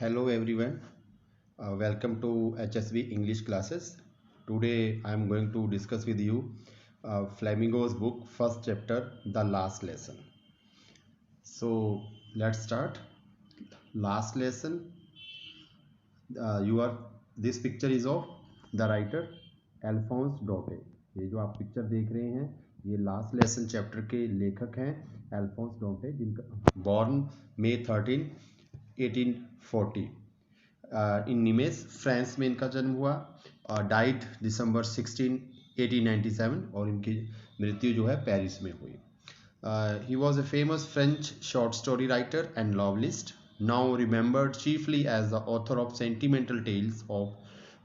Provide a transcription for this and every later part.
Hello everyone, welcome to HSV English classes. Today I am going to discuss with you Flamingo's book, first chapter, The Last Lesson. So let's start. Last lesson. This picture is of the writer Alphonse Daudet. ये जो आप picture देख रहे हैं ये last lesson chapter के लेखक हैं अल्फोंस डोटे, जिनका बॉर्न May 13, 1840 इन निमेस फ्रांस में इनका जन्म हुआ और डाइड December 16, 1897 और इनकी मृत्यु जो है पेरिस में हुई. He was a famous French short story writer and novelist, now remembered chiefly as the author of sentimental tales of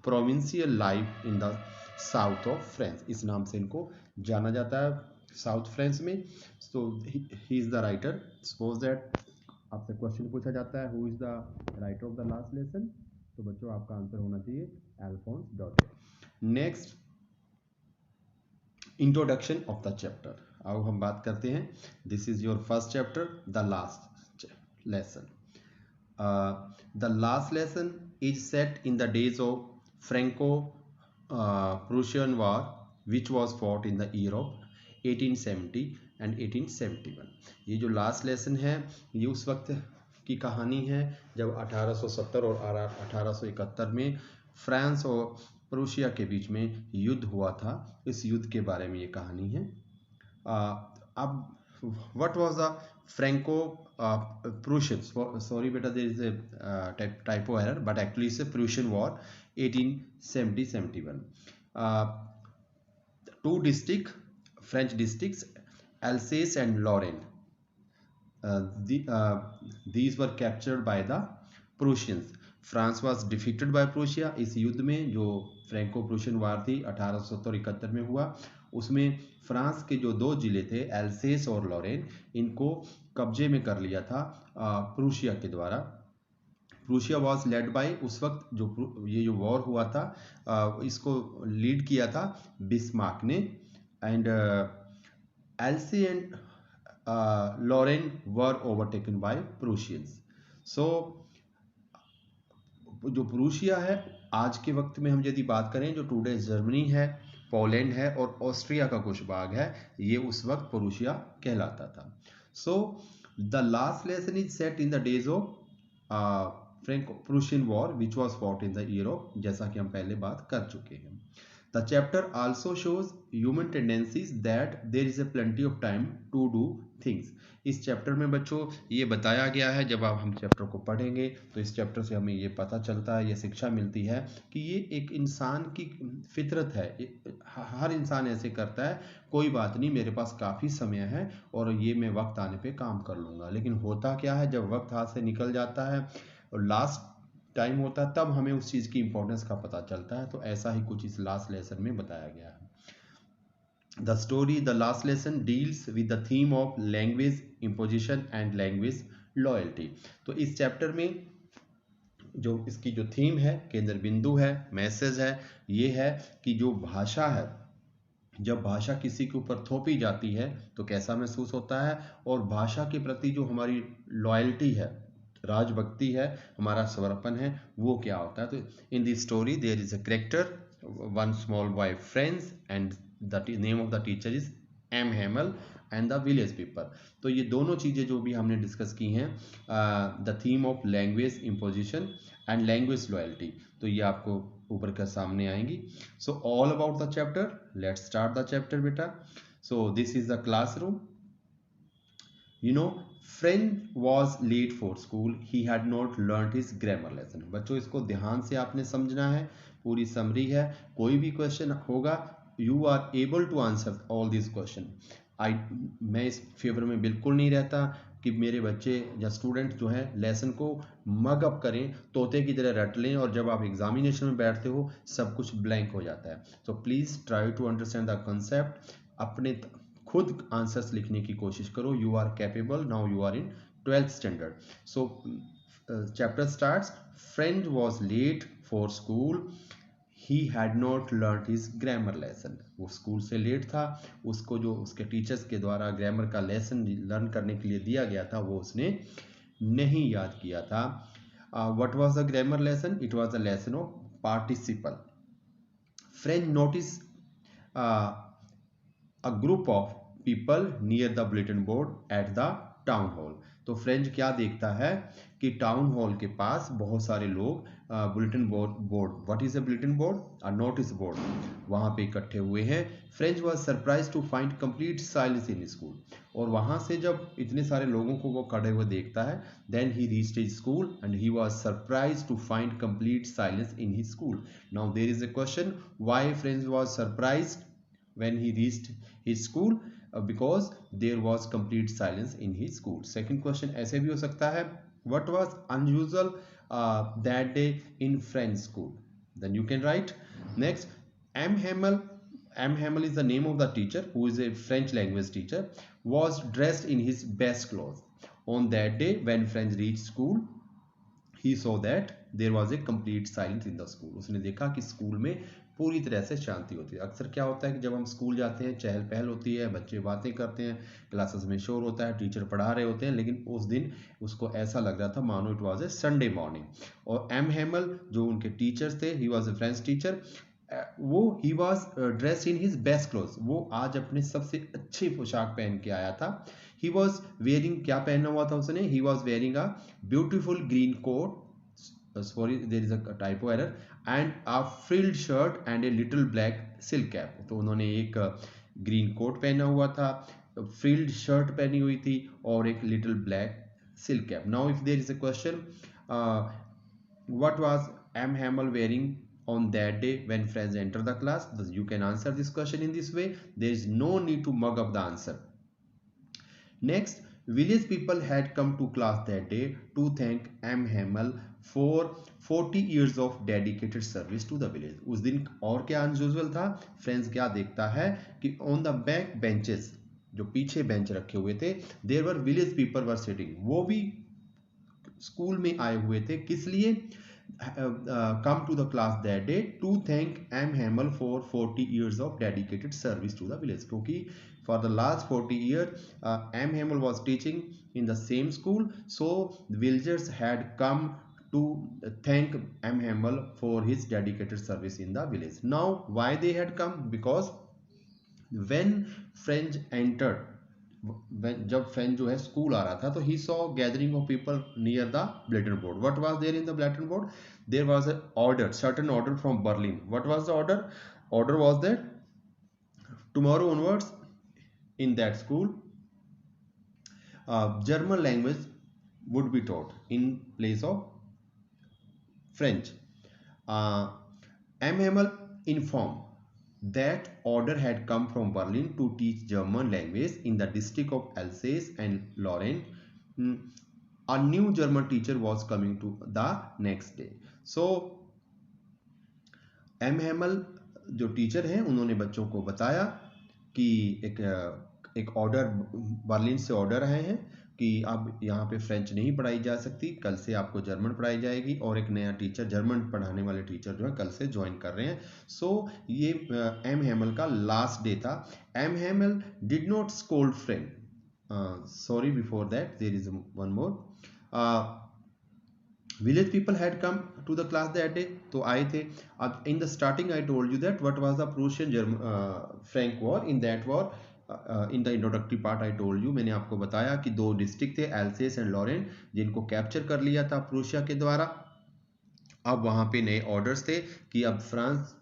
provincial life in the south of France. इस नाम से इनको जाना जाता है साउथ फ्रांस में. So he is the writer. Suppose that आपसे question पूछा जाता है who is the writer of the last lesson, तो बच्चों आपका आंसर होना चाहिए Alphonse Daudet. Next, introduction of the chapter. अब हम बात करते हैं. This is your first chapter, the last lesson. The last lesson is set in the days of Franco Prussian war which was fought in the year of 1870 and 1871. ये जो last lesson है ये उस वक्त की कहानी है जब 1870 और 1871 में फ्रांस और प्रूशिया के बीच में युद्ध हुआ था. इस युद्ध के बारे में ये कहानी है. अब what was the Franco Prussian, sorry बेटा there is a typo error, but actually it's a Prussian war 1870-71. Two district, French districts, Alsace and Lorraine, these were captured by the Prussians. France was defeated by Prussia. इस युद्ध में जो Franco Prussian वार थी 1870-71 में हुआ, उसमें France के जो दो जिले थे एल्सेस और लॉरेन, इनको कब्जे में कर लिया था प्रूशिया के द्वारा. प्रूशिया वॉज लेड बाय, उस वक्त जो वॉर हुआ था इसको लीड किया था बिस्मार्क ने. And Alsace and Lorraine were overtaken by Prussians. So जो प्रूशिया है आज के वक्त में हम यदि बात करें, जो टुडे जर्मनी है, पोलैंड है और ऑस्ट्रिया का कुछ भाग है, ये उस वक्त प्रूशिया कहलाता था. So the last lesson is set in the days of Franco-Prussian war which was fought in the year of, जैसा कि हम पहले बात कर चुके हैं. The chapter also shows human tendencies that there is a plenty of time to do things. इस chapter में बच्चों ये बताया गया है, जब आप हम चैप्टर को पढ़ेंगे तो इस चैप्टर से हमें ये पता चलता है, ये शिक्षा मिलती है कि ये एक इंसान की फितरत है. हर इंसान ऐसे करता है, कोई बात नहीं, मेरे पास काफ़ी समय है और ये मैं वक्त आने पे काम कर लूँगा. लेकिन होता क्या है, जब वक्त हाथ से निकल जाता है और लास्ट टाइम होता है तब हमें उस चीज़ की इंपॉर्टेंस का पता चलता है. तो ऐसा ही कुछ इस लास्ट लेसन में बताया गया है. The story the last lesson deals with the theme of language imposition and language loyalty. तो इस चैप्टर में जो इसकी जो थीम है, केंद्र बिंदु है, मैसेज है, ये है कि जो भाषा है, जब भाषा किसी के ऊपर थोपी जाती है तो कैसा महसूस होता है, और भाषा के प्रति जो हमारी लॉयल्टी है, राजभक्ति है, हमारा समर्पण है, वो क्या होता है. तो in this story there is a character, one small boy Franz and the name of the teacher is M Hamel and the village people. तो ये दोनों चीज़ें जो भी हमने डिस्कस की हैं, the theme of language imposition and language loyalty, तो ये आपको ऊपर का सामने आएंगी. So all about the chapter, let's start the chapter बेटा. So this is the classroom. You know, French was late for school. He had not learnt his grammar lesson. बच्चों इसको ध्यान से आपने समझना है, पूरी समरी है. कोई भी क्वेश्चन होगा, you are able to answer all these question. मैं इस फेवर में बिल्कुल नहीं रहता कि मेरे बच्चे या स्टूडेंट जो हैं लेसन को मग अप करें, तोते की तरह रट लें, और जब आप एग्जामिनेशन में बैठते हो सब कुछ ब्लैंक हो जाता है. So please try to understand the concept. अपने खुद आंसर्स लिखने की कोशिश करो. You are capable. Now you are in 12th standard. So chapter starts. Friend was late for school. He had not learn his grammar lesson. वो school से late था, उसको जो उसके टीचर्स के द्वारा ग्रामर का लेसन लर्न करने के लिए दिया गया था वो उसने नहीं याद किया था. What was the grammar lesson? It was a lesson of participle. French noticed uh, a group of people near the bulletin board at the town hall. तो फ्रेंच क्या देखता है कि टाउन हॉल के पास बहुत सारे लोग bulletin board what is a bulletin board, a notice board, वहां पे इकट्ठे हुए हैं. French was surprise to find complete silence in school. और वहां से जब इतने सारे लोगों को वो खड़े हुए देखता है, then he reached his school and he was surprise to find complete silence in his school. Now there is a question, why French was surprised when he reached his school? Because there was complete silence in his school. Second question ऐसे भी हो सकता है, what was unusual that day in French school? Then you can write. Next, M. Hamel. M. Hamel is the name of the teacher who is a French language teacher, was dressed in his best clothes. On that day when French reached school, he saw that there was a complete silence in the school. उसने देखा कि school में पूरी तरह से शांति होती है. अक्सर क्या होता है कि जब हम स्कूल जाते हैं चहल पहल होती है, बच्चे बातें करते हैं, क्लासेस में शोर होता है, टीचर पढ़ा रहे होते हैं, लेकिन उस दिन उसको ऐसा लग रहा था मानो it was a Sunday morning. और एम हेमल जो उनके टीचर्स थे, he was a French teacher, वो he was dress in his best clothes. वो आज अपने सबसे अच्छी पोशाक पहन के आया था. ही वाज वेयरिंग, क्या पहना हुआ था उसने? He was wearing a beautiful green coat, sorry there is a typo error, and a frilled shirt and a little black silk cap. तो उन्होंने एक ग्रीन कोट पहना हुआ था, फ्रिल्ड शर्ट पहनी हुई थी और एक little black silk cap. Now if there is a question, what was M. Hamel wearing on that day when friends enter the class? You can answer this question in this way. There is no need to mug up the answer. Next, village people had come to class that day to thank M. Hamel for 40 years of dedicated service to the village. उस दिन और क्या unusual था? Friends क्या देखता है कि on the back benches, जो पीछे बेंच रखे हुए थे, there were village people were sitting. वो भी स्कूल में आए हुए थे. किस लिए? come to the class that day to thank M. Hamel for 40 years of dedicated service to the village. क्योंकि for the last 40 years M. Hamel was teaching in the same school, so villagers had come to thank M. Hamel for his dedicated service in the village. Now why they had come? Because when French entered, जब French जो है school आ रहा था, तो he saw gathering of people near the bulletin board. What was there in the bulletin board? There was a order, certain order from Berlin. What was the order? Order was that tomorrow onwards in that school German language would be taught in place of French. M. Hamel informed that order had come from Berlin to teach German language in the district of Alsace and Lorraine. A new German teacher was coming to the next day. So M. Hamel जो teacher हैं, उन्होंने बच्चों को बताया कि एक order Berlin से order आए हैं कि अब यहाँ पे फ्रेंच नहीं पढ़ाई जा सकती, कल से आपको जर्मन पढ़ाई जाएगी, और एक नया टीचर, जर्मन पढ़ाने वाले टीचर जो है कल से ज्वाइन कर रहे हैं. सो ये एम हेमल का लास्ट डे था. M Hamel did not scold Franz. Sorry, before that there is one more. Village people had come to the class that day. तो आए थे. अब in the starting I told you that what was the Prussian Frank war. In that war, in the introductory part I told you, मैंने आपको बताया कि दो district थे, एल्सेस एंड लॉरेन, जिनको कैप्चर कर लिया था प्रूशिया के द्वारा. अब वहां पे नए ऑर्डर्स थे कि अब फ्रांस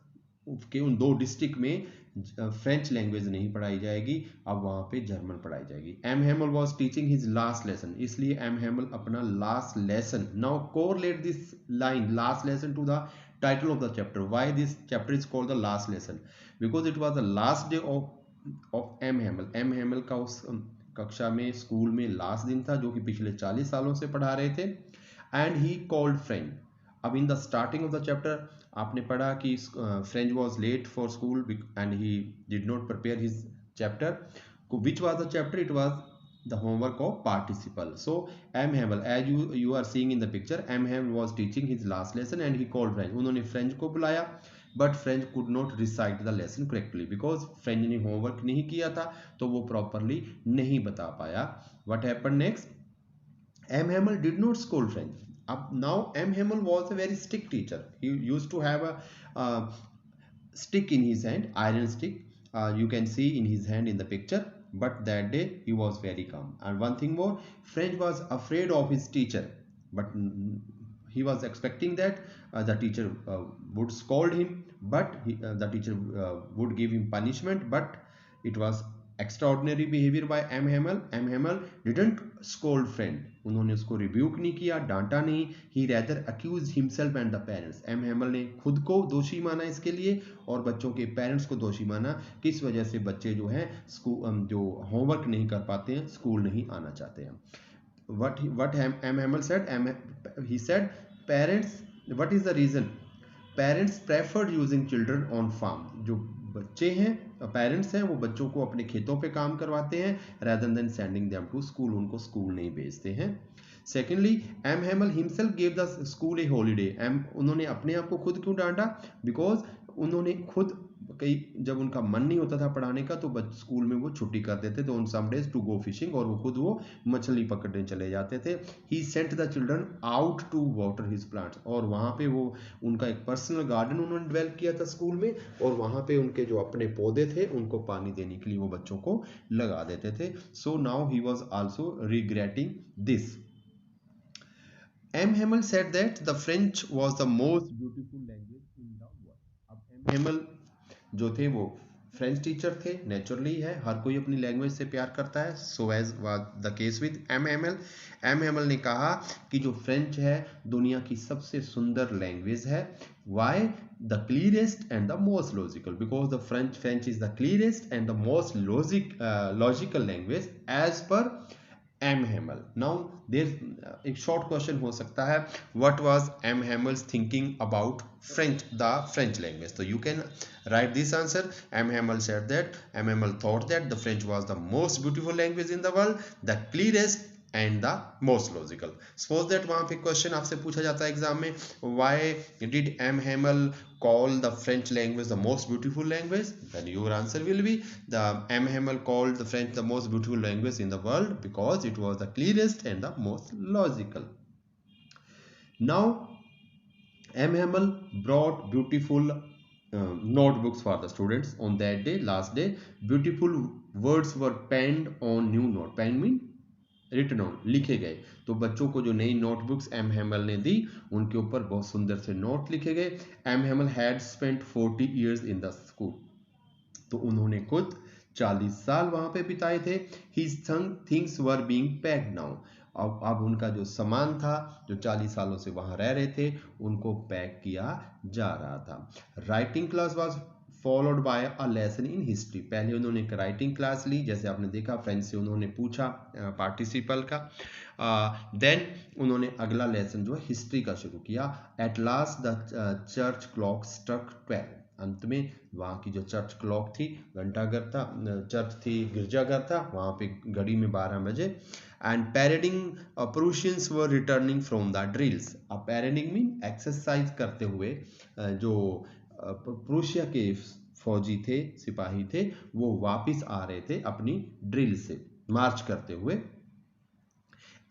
के उन दो डिस्ट्रिक्ट में फ्रेंच लैंग्वेज नहीं पढ़ाई जाएगी, अब वहां पे जर्मन पढ़ाई जाएगी. M Hamel was teaching his last lesson, इसलिए एम हेमल अपना last lesson. Now correlate this line last lesson to the title of the chapter. Why this chapter is called the last lesson? Because it was the last day of M Hamel. M Hamel का उस कक्षा में, school में last दिन था, जो कि पिछले 40 सालों से पढ़ा रहे थे. And he called Franz. अब in the starting of the chapter आपने पढ़ा कि Franz was late for school and he did not prepare his chapter. Which was the chapter? It was the homework of participle. So M. Hamel, as you are seeing in the picture, M. Hamel was teaching his last lesson and he called French. उन्होंने French को बुलाया, but French could not recite the lesson correctly because French ने homework नहीं किया था, तो वो properly नहीं बता पाया. What happened next? M. Hamel did not scold French. Now M. Hamel was a very strict teacher. He used to have a stick in his hand, iron stick. You can see in his hand in the picture. But that day he was very calm. And one thing more, French was afraid of his teacher. But he was expecting that the teacher would scold him, but the teacher would give him punishment. But it was extraordinary behavior by M. Hamel. M. Hamel didn't scold friend. उन्होंने उसको rebuke नहीं किया, डांटा नहीं. He rather accused himself and the parents. M. Hamel ने खुद को दोषी माना इसके लिए और बच्चों के पेरेंट्स को दोषी माना, किस वजह से बच्चे जो हैं स्कूल जो होमवर्क नहीं कर पाते हैं, स्कूल नहीं आना चाहते हैं. What M. Hamel said? He said, parents, what is the reason? Parents preferred using children on farm. जो बच्चे हैं, पेरेंट्स हैं, वो बच्चों को अपने खेतों पे काम करवाते हैं rather than sending them to school. उनको स्कूल नहीं भेजते हैं. Secondly, M. Hamel himself gave the school a holiday. उन्होंने अपने आप को खुद क्यों डांटा? Because उन्होंने खुद कई जब उनका मन नहीं होता था पढ़ाने का तो स्कूल में वो छुट्टी कर देते थे on some days to go fishing, और वो खुद वो मछली पकड़ने चले जाते थे. He sent the children out to water his plants, और वहाँ पे वो उनका एक पर्सनल गार्डन उन्होंने डेवलप किया था स्कूल में, और वहाँ पे उनके जो अपने पौधे थे उनको पानी देने के लिए वो बच्चों को लगा देते थे. So now he was also regretting this. M. Hamel said that the French was the most beautiful language in the world. अब M. Hamel जो थे वो फ्रेंच टीचर थे, नेचुरली है, हर कोई अपनी लैंग्वेज से प्यार करता है. So as was the case with M. Hamel. M. Hamel ने कहा कि जो फ्रेंच है दुनिया की सबसे सुंदर लैंग्वेज है. Why? The clearest and the most logical, because the French is the clearest and the most logical language as per M. Hamel. Now there एक short question हो सकता है, what was M. Hamel's thinking about the French language? So you can write this answer. M. Hamel said that M. Hamel thought that the French was the most beautiful language in the world, the clearest and the most logical. Suppose that वहाँ पे question आपसे पूछा जाता है exam में, why did M. Hamel call the French language the most beautiful language? Then your answer will be the M. Hamel called the French the most beautiful language in the world because it was the clearest and the most logical. Now M. Hamel brought beautiful notebooks for the students. On that day, last day, beautiful words were penned on new note. Pen mean written on, लिखे गए. तो बच्चों को जो नई notebooks M. Hamel ने दी उनके ऊपर बहुत सुंदर से नोट लिखे गए. M. Hamel had spent 40 years in the school. तो उन्होंने खुद 40 साल वहां पे बिताए थे. His things were being packed now. अब उनका जो सामान था जो 40 सालों से वहां रह रहे थे उनको पैक किया जा रहा था. Writing class was followed by a lesson in history. पहले उन्होंने एक राइटिंग क्लास ली, जैसे आपने देखा फ्रेंच से उन्होंने पूछा पार्टिसिपल का. देन उन्होंने अगला लेसन जो है हिस्ट्री का शुरू किया. At last the church clock struck 12. अंत में वहाँ की जो चर्च क्लॉक थी, घंटाघर था, चर्च थी, गिरजाघर था, वहाँ पे घड़ी में 12 बजे. And parading Prussians were returning from the drills. अब पैरेडिंग मीन एक्सरसाइज करते हुए जो प्रूशिया के फौजी थे, सिपाही थे, वो वापस आ रहे थे अपनी ड्रिल से मार्च करते हुए.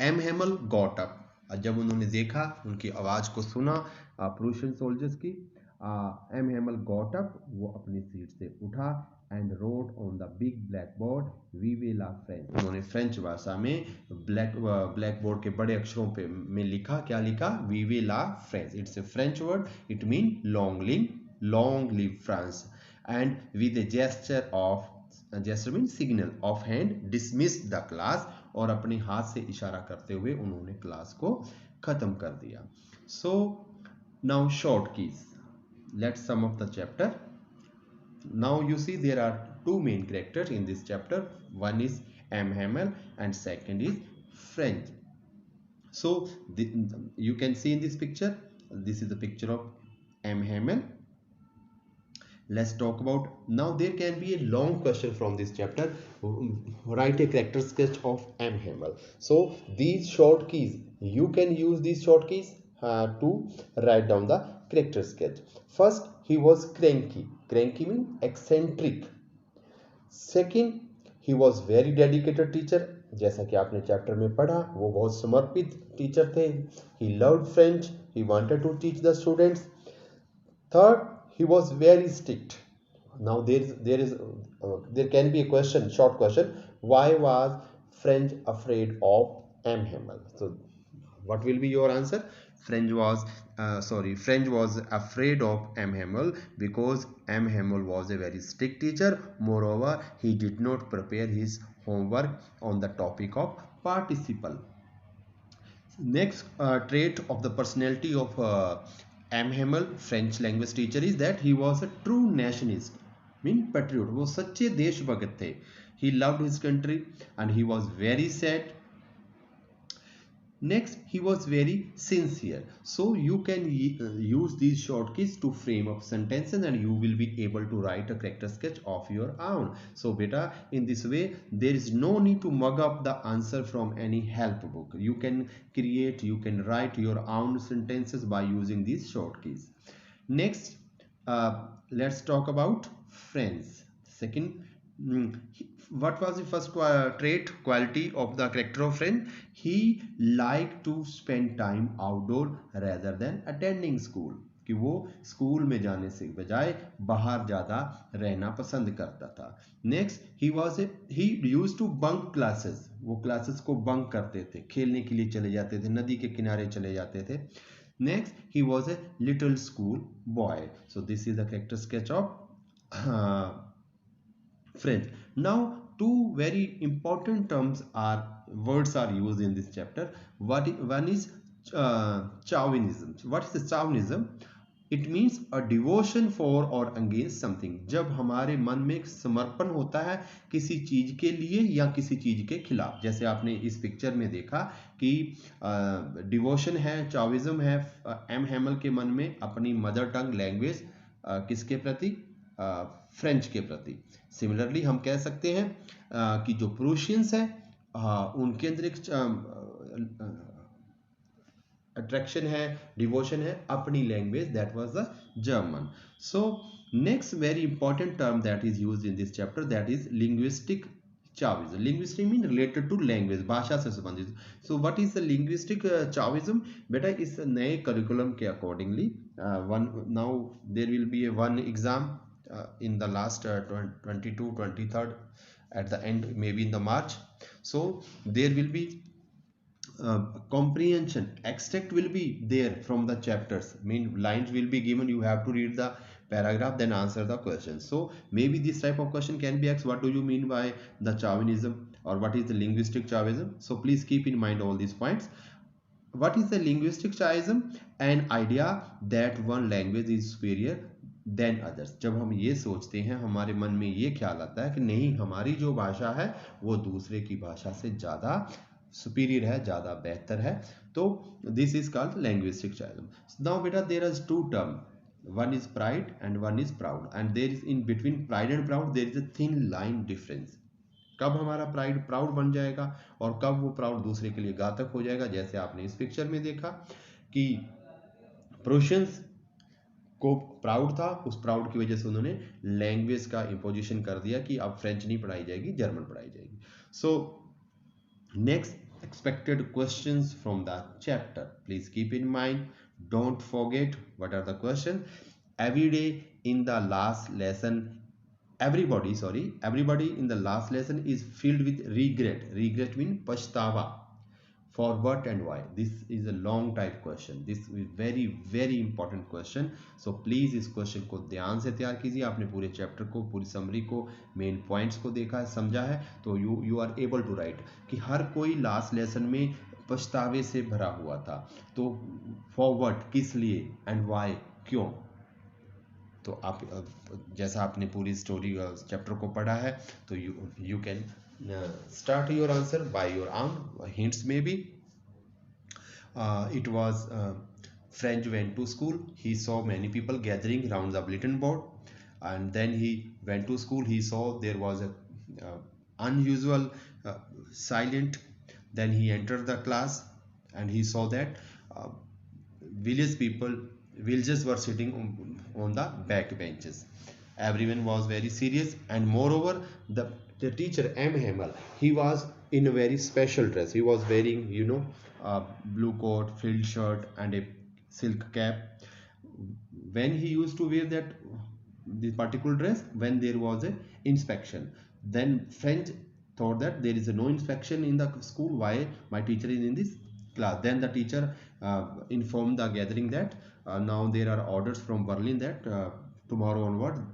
M. Hamel got up. जब उन्होंने देखा, उनकी आवाज को सुना प्रूशियन सोल्जर्स की, M. Hamel got up, वो अपनी सीट से उठा and wrote on the big black board विवे ला फ्रेंच. उन्होंने फ्रेंच भाषा में ब्लैक बोर्ड के बड़े अक्षरों पे में लिखा, क्या लिखा? Vive La French. It's a French word, it mean long live France. And with a gesture means signal of hand dismissed the class. और अपने हाथ से इशारा करते हुए उन्होंने क्लास को खत्म कर दिया. So now short keys. Let's sum up the chapter. Now you see there are two main characters in this chapter. One is M. Hamel and second is French. So you can see in this picture, this is the picture of M. Hamel. Let's talk about now. There can be a long question from this chapter. Write a character sketch of M. Hamel. So these short keys, you can use these short keys to write down the character sketch. First, he was cranky. Cranky means eccentric. Second, he was very dedicated teacher. जैसा कि आपने chapter में पढ़ा, वो बहुत समर्पित teacher थे. He loved French, he wanted to teach the students. Third, he was very strict. Now there can be a question, short question. Why was French afraid of M. Hamel? So, what will be your answer? French was afraid of M. Hamel because M. Hamel was a very strict teacher. Moreover, he did not prepare his homework on the topic of participle. Next trait of the personality of M. Hamel, French language teacher, is that he was a true nationalist, mean patriot. वो सच्चे देशभक्त थे. He loved his country and he was very sad. Next, he was very sincere. So you can use these short keys to frame up sentences and you will be able to write a character sketch of your own. So beta, in this way, there is no need to mug up the answer from any help book. You can create, you can write your own sentences by using these short keys. Next, let's talk about friends. Second, what was the first quality of the character of friend? He liked to spend time outdoor rather than attending school. कि वो school में जाने से बजाय बाहर ज़्यादा रहना पसंद करता था. Next, he used to bunk classes. वो क्लासेस को बंक करते थे, खेलने के लिए चले जाते थे, नदी के किनारे चले जाते थे. Next, he was a little school boy. So this is the character sketch of French. Now, two very important words are used in this chapter. One is chauvinism. What is the chauvinism? It means a devotion for or against something. जब हमारे मन में एक समर्पण होता है किसी चीज के लिए या किसी चीज के खिलाफ. जैसे आपने इस पिक्चर में देखा कि डिवोशन है, चाविज्म है एम हैमल के मन में अपनी मदर टंग लैंग्वेज किसके प्रति? फ्रेंच के प्रति. सिमिलरली हम कह सकते हैं कि जो प्रूशियंस है उनके अंदर एक अट्रैक्शन है, डिवोशन है अपनी language, that was the German. So next very important term that is used in this chapter, that is linguistic chauvinism. Linguistic mean related to language, भाषा से संबंधित. So what is the linguistic chauvinism? बेटा इस नए curriculum के accordingly now there will be one exam in the last 22 23rd at the end, maybe in the March. So there will be comprehension, extract will be there from the chapters, mean lines will be given, you have to read the paragraph then answer the question. So maybe this type of question can be asked, what do you mean by the Chauvinism or what is the linguistic Chauvinism? So please keep in mind all these points. What is the linguistic Chauvinism? An idea that one language is superior than others. जब हम ये सोचते हैं, हमारे मन में ये ख्याल आता है कि नहीं, हमारी जो भाषा है वो दूसरे की भाषा से ज़्यादा सुपीरियर है, ज़्यादा बेहतर है. तो this is called linguistic chauvinism. Now बेटा there is two term, one is pride and one is proud, and there is in between pride and proud there is a thin line difference. कब हमारा pride proud बन जाएगा और कब वो proud दूसरे के लिए घातक हो जाएगा. जैसे आपने इस पिक्चर में देखा कि प्रूशियंस को प्राउड था, उस प्राउड की वजह से उन्होंने लैंग्वेज का इंपोजिशन कर दिया कि अब फ्रेंच नहीं पढ़ाई जाएगी, जर्मन पढ़ाई जाएगी. So next expected questions from the chapter, please keep in mind, don't forget what are the question. Every day in the last lesson, everybody in the last lesson is filled with regret mean पछतावा. For what and why? This is a long type question. This is very very important question. So please इस question को ध्यान से तैयार कीजिए. आपने पूरे chapter को, पूरी समरी को, मेन पॉइंट्स को देखा है, समझा है, तो you are able to write कि हर कोई लास्ट लेसन में पछतावे से भरा हुआ था. तो फॉर व्हाट, किस लिए, एंड व्हाई, क्यों. तो आप जैसा आपने पूरी स्टोरी चैप्टर को पढ़ा है तो you can start your answer by your own hints. Maybe it was French went to school, he saw many people gathering around the bulletin board, and then he went to school, he saw there was a unusual silent. Then he entered the class and he saw that villagers were sitting on the back benches. Everyone was very serious, and moreover, the teacher M. Hamel, he was in a very special dress. He was wearing, a blue coat, frilled shirt, and a silk cap. When he used to wear that this particular dress, when there was a inspection, then French thought that there is no inspection in the school, why my teacher is in this class. Then the teacher informed the gathering that now there are orders from Berlin that tomorrow onward,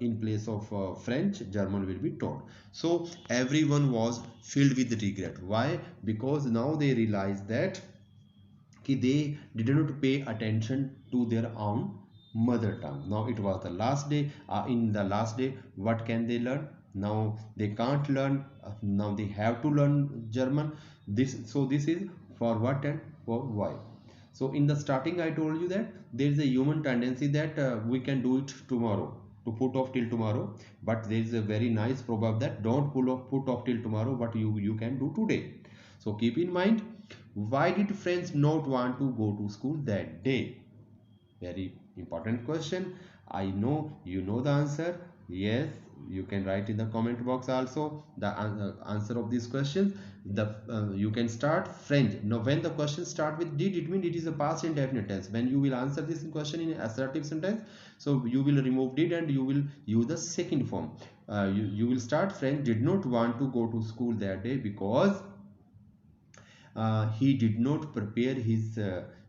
in place of French, German will be taught. So everyone was filled with regret. Why? Because now they realized that they didn't pay attention to their own mother tongue. Now it was the last day. In the last day, what can they learn? Now they can't learn. Now they have to learn German. This is for what and for why. So in the starting, I told you that there is a human tendency that we can do it tomorrow, to put off till tomorrow. But there is a very nice proverb that don't put off till tomorrow what you can do today. So keep in mind, why did friends not want to go to school that day? Very important question. I know you know the answer. Yes, you can write in the comment box also the answer of this question. You can start French. Now, when the question start with did, it means it is a past indefinite tense. When you will answer this question in assertive sentence, so you will remove did and you will use the second form. You will start French did not want to go to school that day because he did not prepare his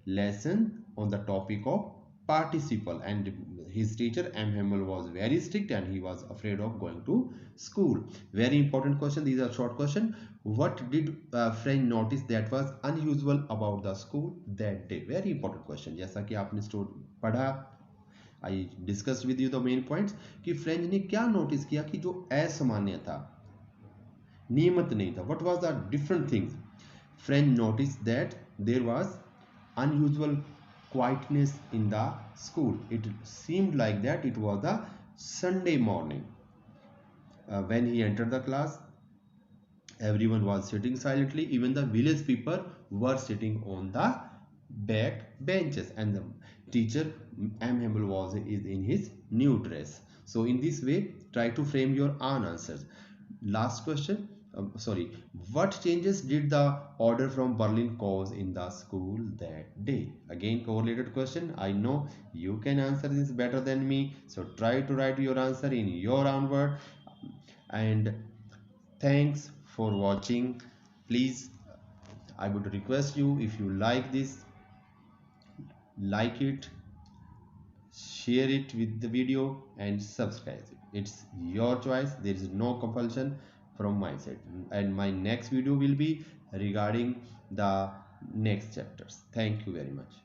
lesson on the topic of participle, and his teacher M. Hamel was very strict and he was afraid of going to school. Very important question. These are short question. What did friend notice that was unusual about the school that day? Very important question. जैसा कि आपने story पढ़ा, I discuss with you the main points कि French ने क्या notice किया कि जो असामान्य था, नियमित नहीं था. What was the different things? Friend noticed that there was unusual quietness in the school. It seemed like that it was a Sunday morning. When he entered the class, everyone was sitting silently. Even the village people were sitting on the back benches, and the teacher M. Hamel is in his new dress. So in this way, try to frame your own answers. Last question. Sorry, what changes did the order from Berlin cause in the school that day? Again, correlated question. I know you can answer this better than me, so try to write your answer in your own word. And thanks for watching. Please, I would request you, if you like this, like it, share it with the video, and subscribe it. It's your choice. There is no compulsion from my side, and my next video will be regarding the next chapters. Thank you very much.